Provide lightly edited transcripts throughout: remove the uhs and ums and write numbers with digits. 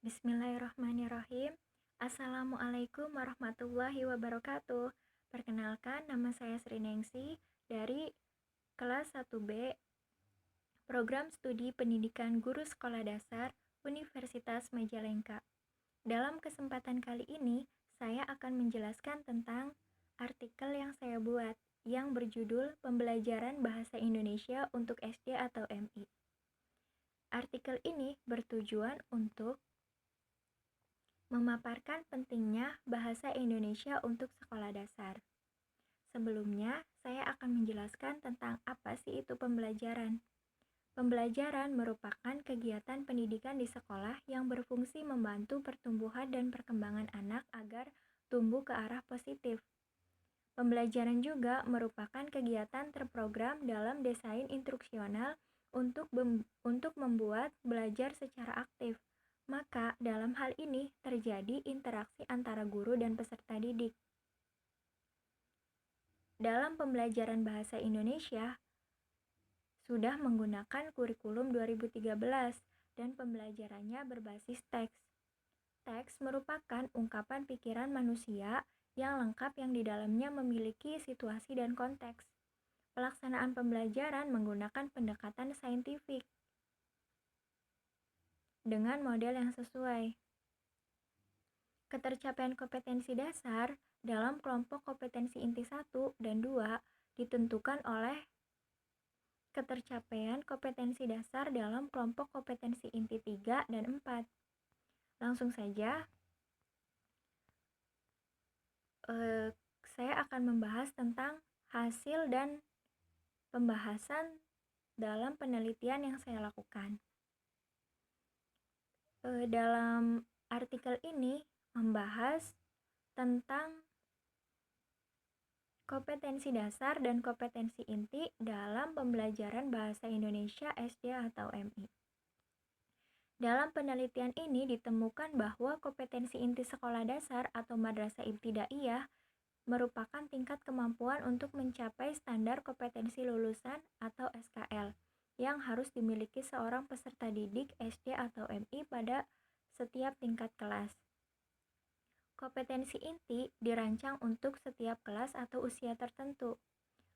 Bismillahirrahmanirrahim. Assalamualaikum warahmatullahi wabarakatuh. Perkenalkan, nama saya Sri Nengsi dari kelas 1B Program Studi Pendidikan Guru Sekolah Dasar Universitas Majalengka. Dalam kesempatan kali ini, saya akan menjelaskan tentang artikel yang saya buat yang berjudul Pembelajaran Bahasa Indonesia untuk SD atau MI. Artikel ini bertujuan untuk memaparkan pentingnya bahasa Indonesia untuk sekolah dasar. Sebelumnya, saya akan menjelaskan tentang apa sih itu pembelajaran. Pembelajaran merupakan kegiatan pendidikan di sekolah yang berfungsi membantu pertumbuhan dan perkembangan anak agar tumbuh ke arah positif. Pembelajaran juga merupakan kegiatan terprogram dalam desain instruksional untuk membuat belajar secara aktif. Maka, dalam hal ini terjadi interaksi antara guru dan peserta didik. Dalam pembelajaran bahasa Indonesia, sudah menggunakan kurikulum 2013 dan pembelajarannya berbasis teks. Teks merupakan ungkapan pikiran manusia yang lengkap yang di dalamnya memiliki situasi dan konteks. Pelaksanaan pembelajaran menggunakan pendekatan saintifik dengan model yang sesuai. Ketercapaian kompetensi dasar dalam kelompok kompetensi inti 1 dan 2 ditentukan oleh ketercapaian kompetensi dasar dalam kelompok kompetensi inti 3 dan 4. Langsung saja, saya akan membahas tentang hasil dan pembahasan dalam penelitian yang saya lakukan. Dalam artikel ini membahas tentang kompetensi dasar dan kompetensi inti dalam pembelajaran bahasa Indonesia SD atau MI. Dalam penelitian ini ditemukan bahwa kompetensi inti sekolah dasar atau madrasah ibtidaiyah merupakan tingkat kemampuan untuk mencapai standar kompetensi lulusan atau SKL yang harus dimiliki seorang peserta didik SD atau MI pada setiap tingkat kelas. Kompetensi inti dirancang untuk setiap kelas atau usia tertentu.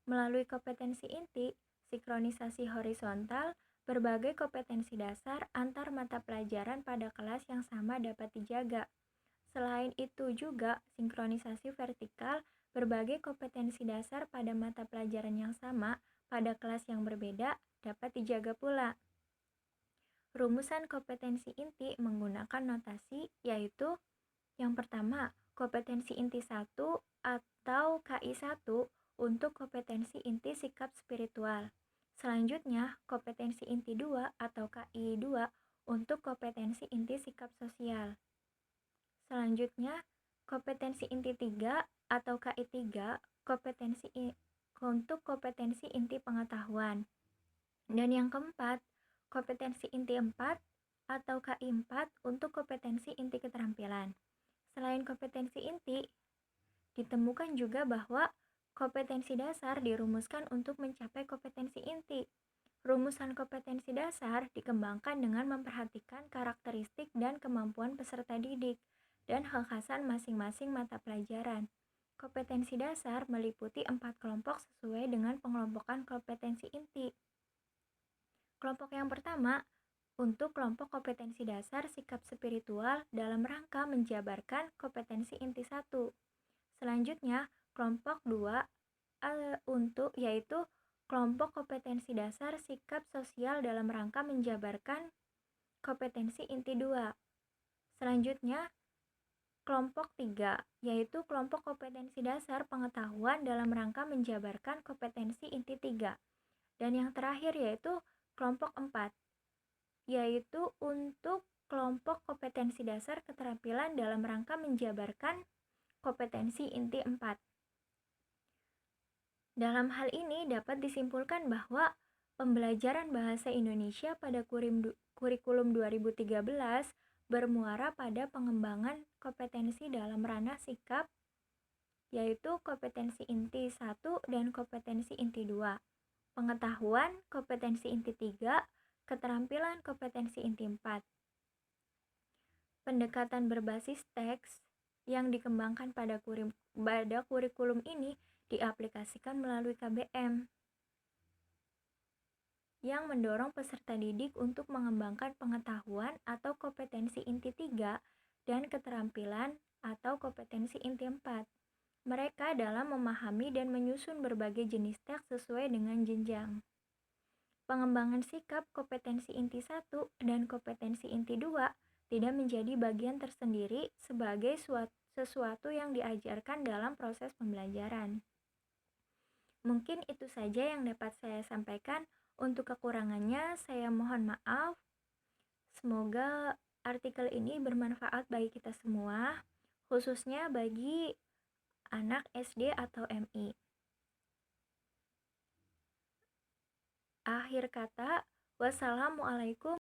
Melalui kompetensi inti, sinkronisasi horizontal, berbagai kompetensi dasar antar mata pelajaran pada kelas yang sama dapat dijaga. Selain itu juga, sinkronisasi vertikal, berbagai kompetensi dasar pada mata pelajaran yang sama pada kelas yang berbeda dapat dijaga pula. Rumusan kompetensi inti menggunakan notasi, yaitu yang pertama, kompetensi inti 1 atau KI1 untuk kompetensi inti sikap spiritual. Selanjutnya, kompetensi inti 2 atau KI2 untuk kompetensi inti sikap sosial. Selanjutnya, kompetensi inti 3 atau KI3 untuk kompetensi inti pengetahuan. Dan yang keempat, kompetensi inti 4 atau KI4 untuk kompetensi inti keterampilan. Selain kompetensi inti, ditemukan juga bahwa kompetensi dasar dirumuskan untuk mencapai kompetensi inti. Rumusan kompetensi dasar dikembangkan dengan memperhatikan karakteristik dan kemampuan peserta didik dan kekhasan masing-masing mata pelajaran. Kompetensi dasar meliputi 4 kelompok sesuai dengan pengelompokan kompetensi inti. Kelompok yang pertama, untuk kelompok kompetensi dasar sikap spiritual dalam rangka menjabarkan kompetensi inti 1. Selanjutnya, kelompok 2 yaitu kelompok kompetensi dasar sikap sosial dalam rangka menjabarkan kompetensi inti 2. Selanjutnya, kelompok 3, yaitu kelompok kompetensi dasar pengetahuan dalam rangka menjabarkan kompetensi inti 3. Dan yang terakhir yaitu kelompok 4, yaitu untuk kelompok kompetensi dasar keterampilan dalam rangka menjabarkan kompetensi inti 4. Dalam hal ini dapat disimpulkan bahwa pembelajaran bahasa Indonesia pada kurikulum 2013 bermuara pada pengembangan kompetensi dalam ranah sikap, yaitu kompetensi inti 1 dan kompetensi inti 2, pengetahuan kompetensi inti 3, keterampilan kompetensi inti 4. Pendekatan berbasis teks yang dikembangkan pada kurikulum ini diaplikasikan melalui KBM yang mendorong peserta didik untuk mengembangkan pengetahuan atau kompetensi inti 3 dan keterampilan atau kompetensi inti 4. Mereka dalam memahami dan menyusun berbagai jenis teks sesuai dengan jenjang. Pengembangan sikap kompetensi inti 1 dan kompetensi inti 2 tidak menjadi bagian tersendiri sebagai sesuatu yang diajarkan dalam proses pembelajaran. Mungkin itu saja yang dapat saya sampaikan. Untuk kekurangannya, saya mohon maaf. Semoga artikel ini bermanfaat bagi kita semua, khususnya bagi anak SD atau MI. Akhir kata, wassalamualaikum